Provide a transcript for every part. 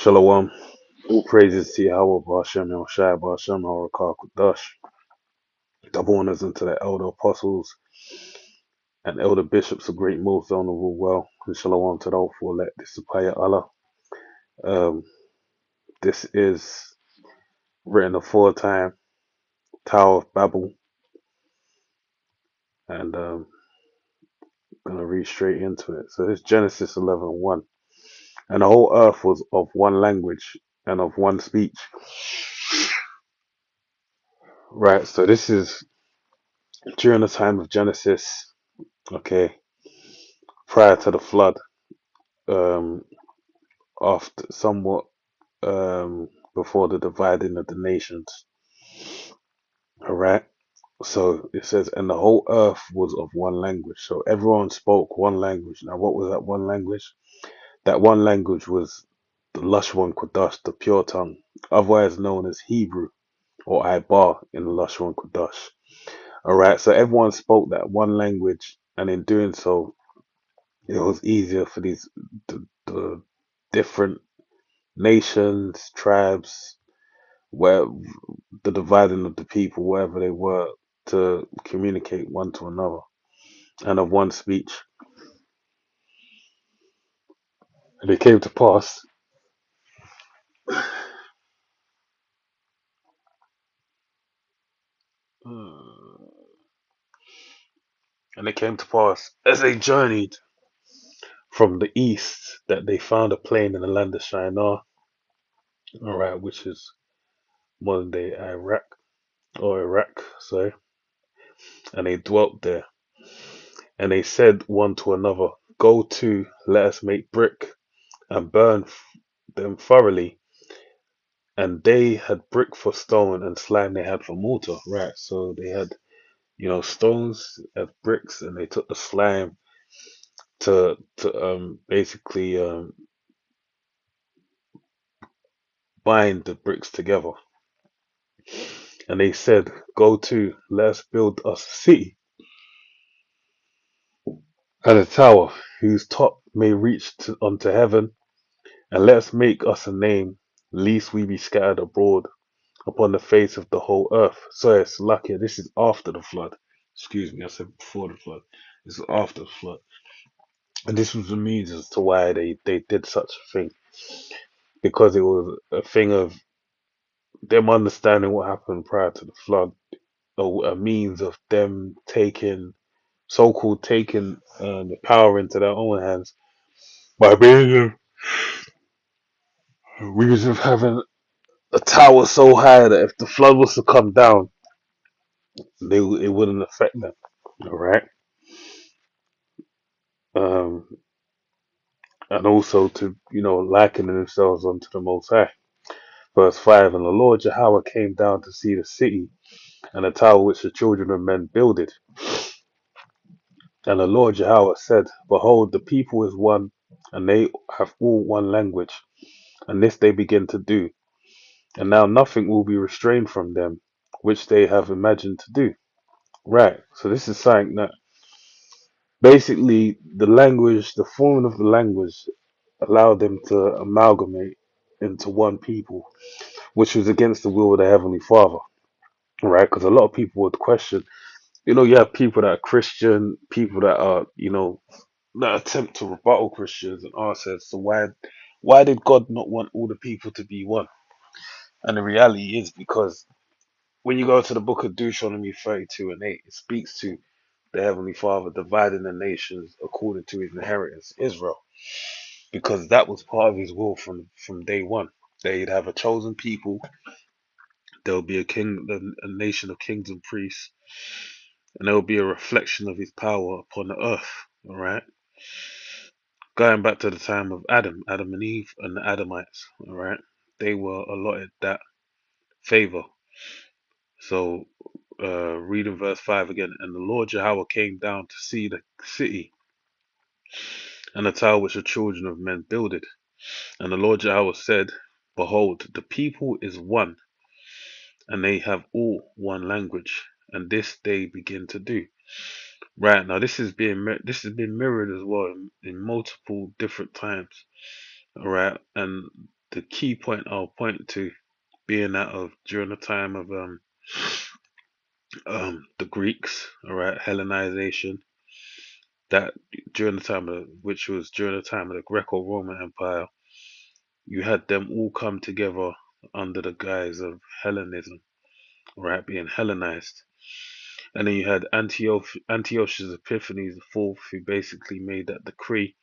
Shalom. All praises to Yahweh Ba'ashem Yahushai Ba'ashem Harakah Kudash. Double honors unto the elder apostles and elder bishops of great most honorable well. And shalom to the all for elect. This is Paya Allah. Um, this is written aforetime, Tower of Babel. And I'm going to read straight into it. So this is Genesis 11:1. And the whole earth was of one language and of one speech. Right, so this is during the time of Genesis, okay, prior to the flood. Um, after somewhat before the dividing of the nations. All right. So it says, and the whole earth was of one language. So everyone spoke one language. Now, what was that one language? That one language was the Lashwan Kodash, the pure tongue, otherwise known as Hebrew or Ibar in the Lashwan Kodash. All right. So everyone spoke that one language, and in doing so, it was easier for the different nations, tribes, where the dividing of the people, wherever they were, to communicate one to another and of one speech. And it came to pass, and it came to pass as they journeyed from the east that they found a plain in the land of Shinar, all right, which is modern day Iraq, sorry, and they dwelt there. And they said one to another, "Go to, let us make brick and burn them thoroughly." And they had brick for stone and slime they had for mortar, right? So they had, stones as bricks, and they took the slime to basically bind the bricks together. And they said, "Go to, let us build us a city and a tower whose top may reach unto heaven, and let us make us a name, lest we be scattered abroad upon the face of the whole earth." So it's lucky. This is after the flood. Excuse me, I said before the flood. This is after the flood. And this was the means as to why they did such a thing. Because it was a thing of them understanding what happened prior to the flood, a means of them taking, so called taking the power into their own hands by being reason of having a tower so high that if the flood was to come down, it wouldn't affect them. All right. Um, and also to, liken themselves unto the Most High. Verse 5, and the Lord Yahweh came down to see the city and the tower which the children of men builded. And the Lord Yahweh said, Behold, the people is one, and they have all one language, and this they begin to do. And now nothing will be restrained from them, which they have imagined to do. Right, so this is saying that basically the language, the forming of the language, allowed them to amalgamate into one people, which was against the will of the Heavenly Father, right? Because a lot of people would question, you have people that are Christian, people that are, that attempt to rebuttal Christians and ask us, so why did God not want all the people to be one? And the reality is because when you go to the book of Deuteronomy 32:8, it speaks to the Heavenly Father dividing the nations according to his inheritance, Israel, because that was part of his will from day one. They'd have a chosen people. There'll be a nation of kings and priests, and there will be a reflection of his power upon the earth. All right, going back to the time of Adam and Eve, and the Adamites. All right, they were allotted that favor. So, reading verse 5 again, and the Lord Yahweh came down to see the city and the tower which the children of men builded. And the Lord Yahweh said, Behold, the people is one, and they have all one language, and this they begin to do. Right now, this has been mirrored as well in multiple different times. All right, and the key point I'll point to being that of during the time of the Greeks, all right, Hellenization, that during the time of which was during the time of the Greco-Roman Empire, you had them all come together under the guise of Hellenism, right, being Hellenized. And then you had Antiochus Epiphanes the Fourth, who basically made that decree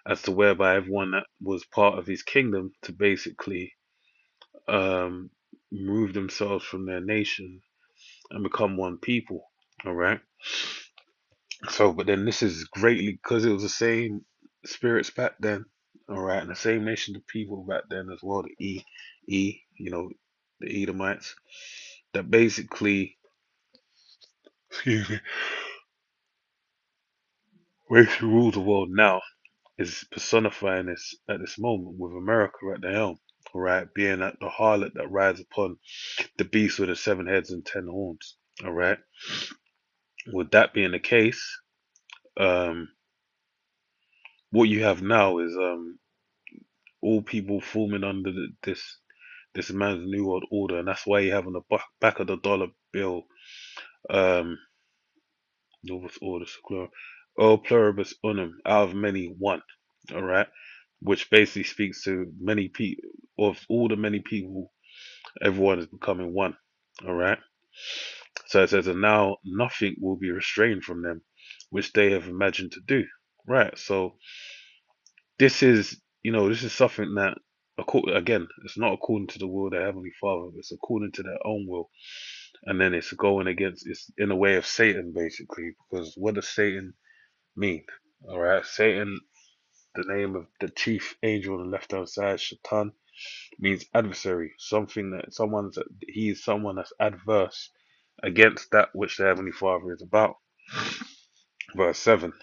as to whereby everyone that was part of his kingdom to basically um, move themselves from their nation and become one people. All right. So, but then this is greatly because it was the same spirits back then. All right, and the same nation of people back then as well. The Edomites that basically, excuse me, basically rules the world now is personifying this at this moment with America at the helm. All right, being at the harlot that rides upon the beast with the seven heads and 10 horns. All right. With that being the case, um, what you have now is all people forming under this man's new world order, and that's why you have on the back of the dollar bill, um, Novus Ordo Seclorum, O pluribus unum, out of many one. All right, which basically speaks to many people, of all the many people, everyone is becoming one. All right. So it says, and now nothing will be restrained from them, which they have imagined to do. Right. So this is something that, again, it's not according to the will of the Heavenly Father, it's according to their own will. And then it's going against, it's in a way of Satan, basically, because what does Satan mean? All right. Satan, the name of the chief angel on the left hand side, Shaitan, means adversary, something that he is someone that's adverse against that which the Heavenly Father is about. Verse 7.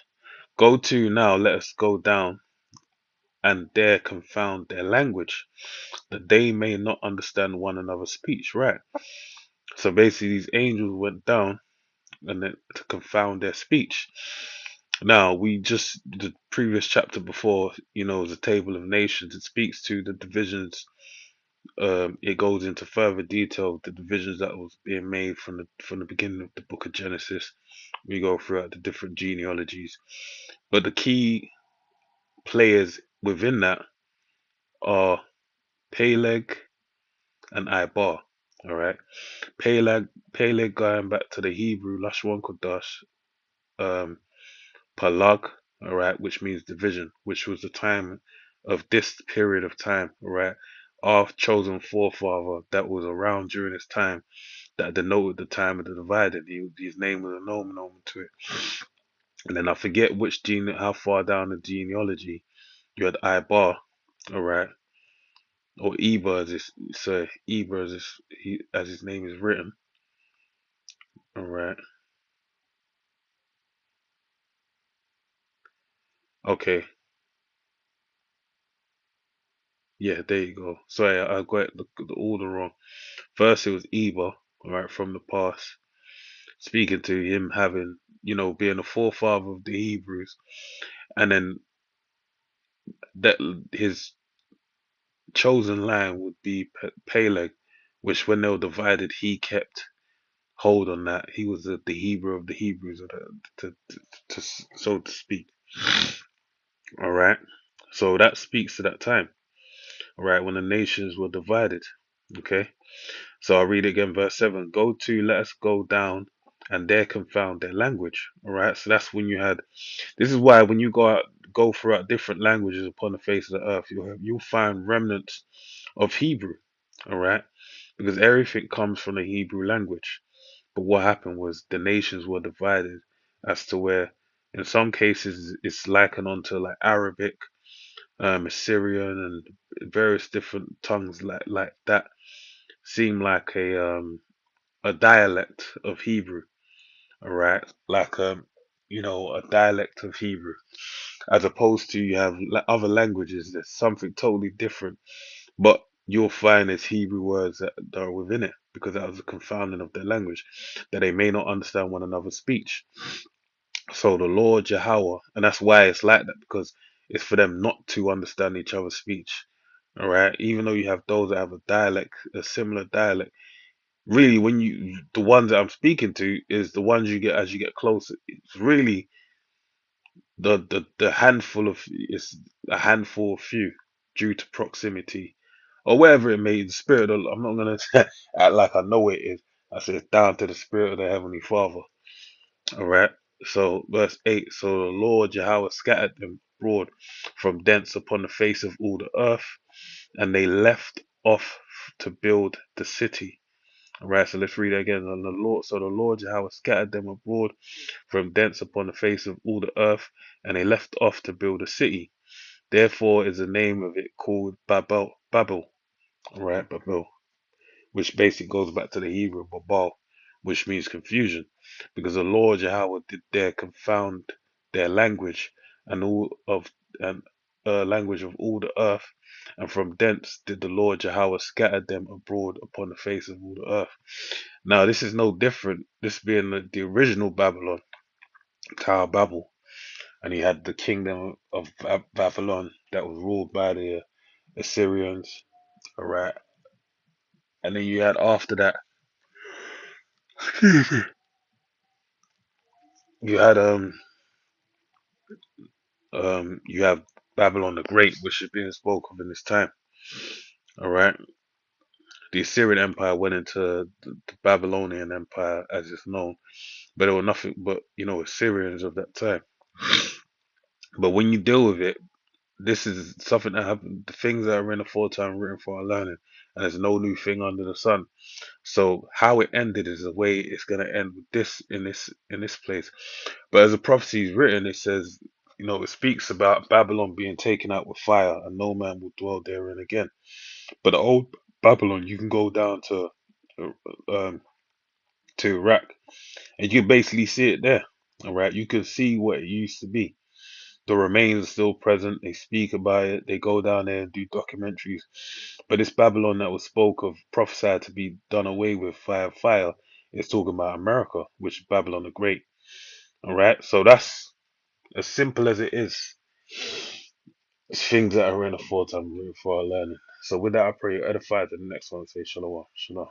Go to now, let us go down and there confound their language, that they may not understand one another's speech. Right. So basically, these angels went down and then to confound their speech. Now, the previous chapter before, is a table of nations. It speaks to the divisions. It goes into further detail the divisions that was being made from the beginning of the book of Genesis. We go throughout the different genealogies, but the key players within that are Peleg and Ibar. All right, Peleg going back to the Hebrew Lashon Kodash, um, Palag, all right, which means division, which was the time of this period of time, all right, our chosen forefather that was around during this time that denoted the time of the dividing. His name was a nomen to it. And then I forget how far down the genealogy you had Ibar, all right, or Eber as his name is written, all right. Okay, yeah, there you go. Sorry, I got the order wrong. First, it was Eber, all right, from the past, speaking to him having, being the forefather of the Hebrews, and then that his chosen line would be Peleg, which when they were divided, he kept hold on that. He was the Hebrew of the Hebrews, so to speak. All right. So that speaks to that time. All right, when the nations were divided. Okay. So I'll read it again, verse 7. Go to, let us go down, and there confound their language. All right. So that's when you had. This is why when you go throughout different languages upon the face of the earth, you'll find remnants of Hebrew. All right. Because everything comes from the Hebrew language. But what happened was the nations were divided as to where, in some cases, it's likened onto like Arabic, Assyrian, and various different tongues like that seem like a dialect of Hebrew. All right, like a dialect of Hebrew, as opposed to you have other languages that's something totally different, but you'll find there's Hebrew words that are within it because that was a confounding of their language, that they may not understand one another's speech. So the Lord Yahweh, and that's why it's like that because it's for them not to understand each other's speech. All right, even though you have those that have a dialect, a similar dialect, really, when the ones that I'm speaking to is the ones you get as you get closer. It's really the handful of it's a handful of few due to proximity or whatever it may. The spirit of, I'm not gonna act like I know it is. I say it's down to the spirit of the heavenly Father. All right. So verse 8. So the Lord Yahweh scattered them abroad from thence upon the face of all the earth, and they left off to build the city. All right. So let's read it again. And the Lord Yahweh scattered them abroad from thence upon the face of all the earth, and they left off to build a city. Therefore is the name of it called Babel. Babel. All right. Babel, which basically goes back to the Hebrew Babal, which means confusion, because the Lord Yahweh did there confound their language and all of and language of all the earth, and from thence did the Lord Yahweh scatter them abroad upon the face of all the earth. Now this is no different. This being the original Babylon, Tower Babel, and he had the kingdom of Babylon that was ruled by the Assyrians, all right, and then you had after that. You had you have Babylon the Great, which is being spoken of in this time. All right, the Assyrian Empire went into the Babylonian Empire as it's known, but they were nothing but Assyrians of that time. But when you deal with it, this is something that happened. The things that are in the Aforetime written for our learning, and there's no new thing under the sun. So how it ended is the way it's gonna end with this in this place. But as the prophecy is written, it says, it speaks about Babylon being taken out with fire, and no man will dwell therein again. But the old Babylon, you can go down uh, um, to Iraq, and you can basically see it there. All right, you can see what it used to be. The remains are still present. They speak about it. They go down there and do documentaries. But this Babylon that was spoke of, prophesied to be done away with via fire, is talking about America, which is Babylon the Great. All right, so that's as simple as it is. It's things that are in the fourth time for our learning. So with that, I pray you edify to the next one. Say shalom. Shalom.